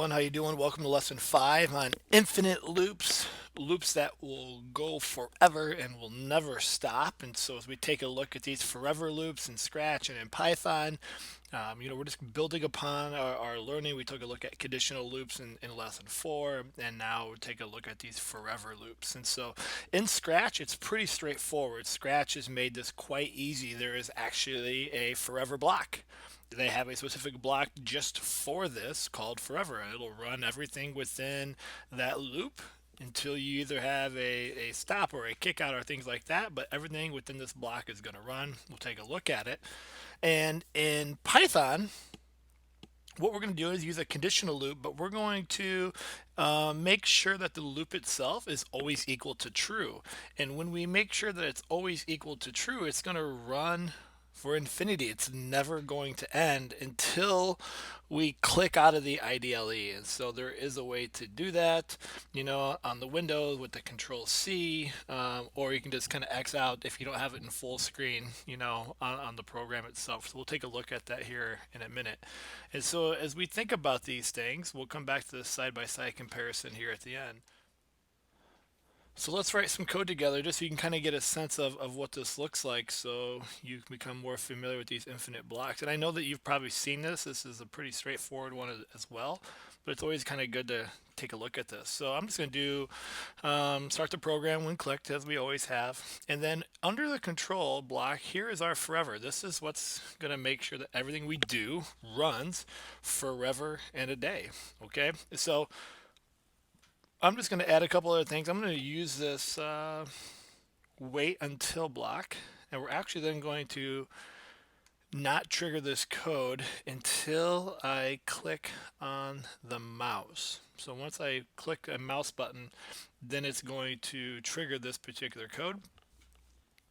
everyone. How you doing? Welcome to lesson 5 on infinite loops, loops that will go forever and will never stop. And so as we take a look at these forever loops in Scratch and in Python, we're just building upon our learning. We took a look at conditional loops in lesson 4, and now we'll take a look at these forever loops. And so in Scratch, it's pretty straightforward. Scratch has made this quite easy. There is actually a forever block. They have a specific block just for this called forever. It'll run everything within that loop until you either have a stop or a kick out or things like that, but everything within this block is going to run. We'll take a look at it. And in Python, what we're going to do is use a conditional loop, but we're going to make sure that the loop itself is always equal to true. And when we make sure that it's always equal to true, it's going to run for infinity. It's never going to end until we click out of the IDLE. And so there is a way to do that, on the Windows with the Control C, or you can just kind of X out if you don't have it in full screen, on the program itself. So we'll take a look at that here in a minute. And so as we think about these things, we'll come back to the side-by-side comparison here at the end. So let's write some code together just so you can kind of get a sense of what this looks like so you can become more familiar with these infinite blocks. And I know that you've probably seen this. This is a pretty straightforward one as well, but it's always kind of good to take a look at this. So I'm just going to start the program when clicked, as we always have. And then under the control block, here is our forever. This is what's going to make sure that everything we do runs forever and a day. Okay, so I'm just going to add a couple other things. I'm going to use this wait until block, and we're actually then going to not trigger this code until I click on the mouse. So once I click a mouse button, then it's going to trigger this particular code.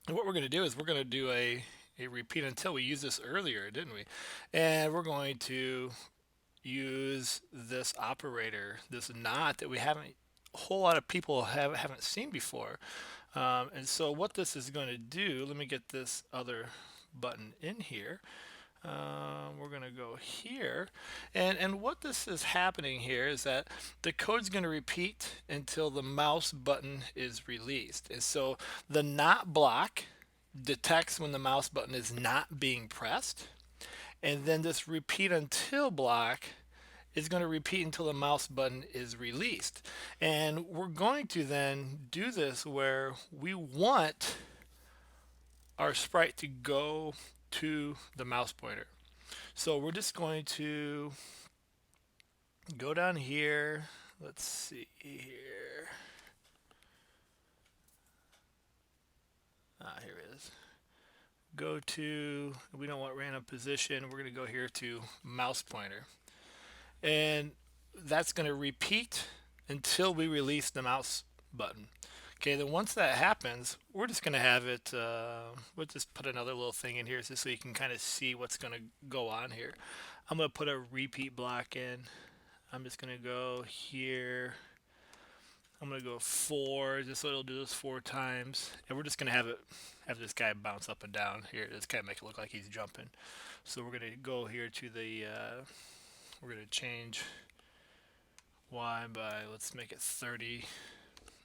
And what we're going to do is we're going to do a repeat until. We used this earlier, didn't we? And we're going to use this operator, this not that we haven't a whole lot of people haven't seen before. And so what this is going to do, let me get this other button in here. We're going to go here. And what this is happening here is that the code's going to repeat until the mouse button is released. And so the not block detects when the mouse button is not being pressed. And then this repeat until block is going to repeat until the mouse button is released. And we're going to then do this where we want our sprite to go to the mouse pointer. So we're just going to go down here. Let's see here. Here it is. Go to, we don't want random position. We're going to go here to mouse pointer. And that's going to repeat until we release the mouse button. Okay, then once that happens, we're just going to have it, we'll just put another little thing in here just so you can kind of see what's going to go on here. I'm going to put a repeat block in. I'm just going to go here. I'm going to go 4, just so it'll do this 4 times. And we're just going to have this guy bounce up and down here. Just kind of make it look like he's jumping. So we're going to go here to the, we're going to change Y by, let's make it 30.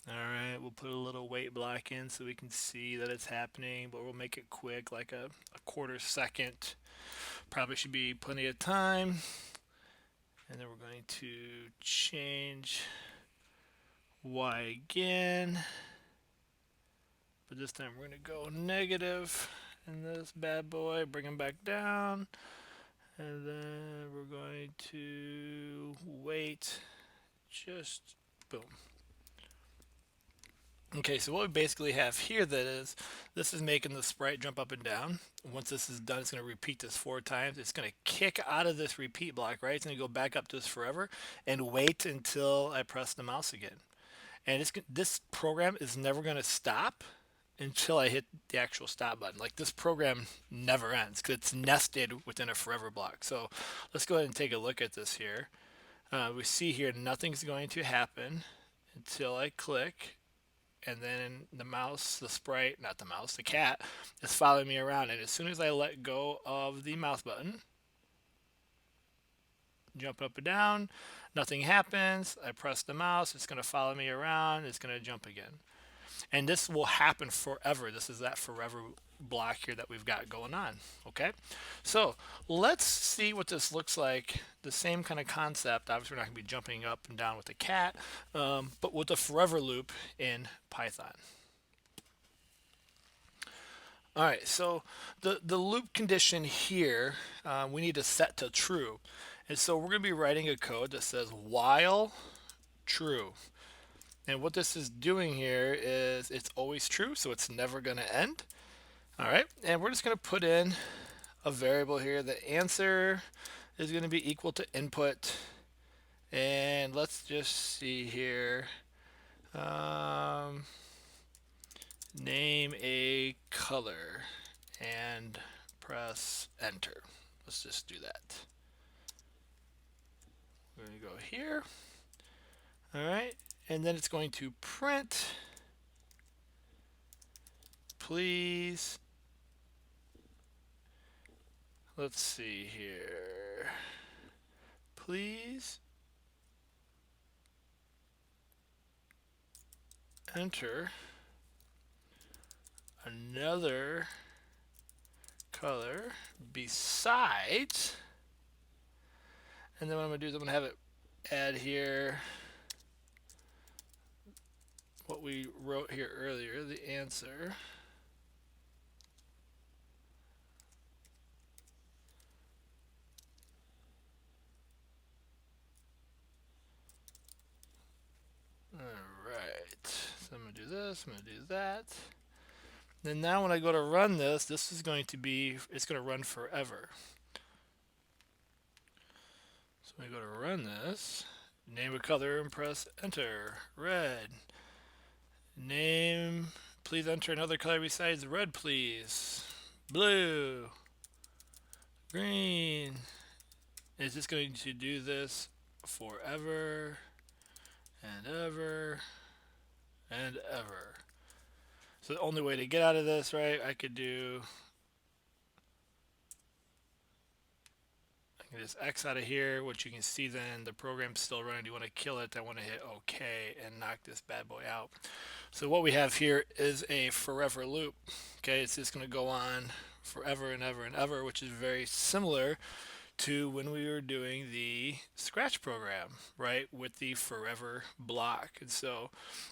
Alright, we'll put a little wait block in so we can see that it's happening, but we'll make it quick, like a quarter second. Probably should be plenty of time. And then we're going to change Y again. But this time we're going to go negative in this bad boy, bring him back down. And then we're going to wait, just boom. Okay, so what we basically have here that is, this is making the sprite jump up and down. Once this is done, it's going to repeat this 4 times. It's going to kick out of this repeat block, right? It's going to go back up to this forever and wait until I press the mouse again. And this program is never going to stop until I hit the actual stop button. Like, this program never ends because it's nested within a forever block. So let's go ahead and take a look at this here. We see here nothing's going to happen until I click, and then the mouse, the sprite, not the mouse, the cat is following me around. And as soon as I let go of the mouse button, jump up and down, Nothing happens. I press the mouse. It's going to follow me around. It's going to jump again. And this will happen forever. This is that forever block here that we've got going on. Okay, so let's see what this looks like. The same kind of concept. Obviously, we're not going to be jumping up and down with the cat, but with the forever loop in Python. All right, so the loop condition here, we need to set to true. And so we're going to be writing a code that says while true. And what this is doing here is it's always true, so it's never going to end. All right, and we're just going to put in a variable here. The answer is going to be equal to input. And let's just see here. Name a color and press enter. Let's just do that. We're going to go here. All right, and then it's going to print, please. Let's see here. Please enter another color besides, and then what I'm going to do is I'm going to have it add here what we wrote here earlier, the answer. Alright, so I'm going to do this, I'm going to do that. Then now when I go to run this, this is going to be, it's going to run forever. So when I go to run this, name a color and press enter. Red. Name, please enter another color besides red, please. Blue. Green. Is this going to do this forever and ever and ever? So the only way to get out of this, right, I could just X out of here, which you can see then the program's still running. Do you want to kill it? I want to hit OK and knock this bad boy out. So what we have here is a forever loop. Okay, it's just going to go on forever and ever and ever, which is very similar to when we were doing the Scratch program, right, with the forever block. And so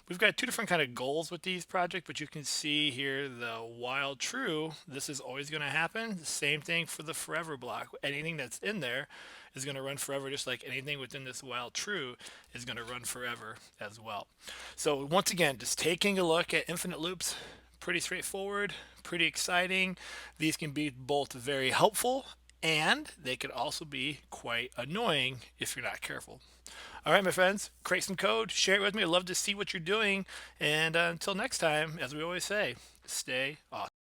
we've got two different kind of goals with these projects, but you can see here the while true, this is always going to happen. The same thing for the forever block. Anything that's in there is going to run forever, just like anything within this while true is going to run forever as well. So once again, just taking a look at infinite loops, pretty straightforward, pretty exciting. These can be both very helpful and they could also be quite annoying if you're not careful. All right, my friends, create some code, share it with me. I'd love to see what you're doing. And until next time, as we always say, stay awesome.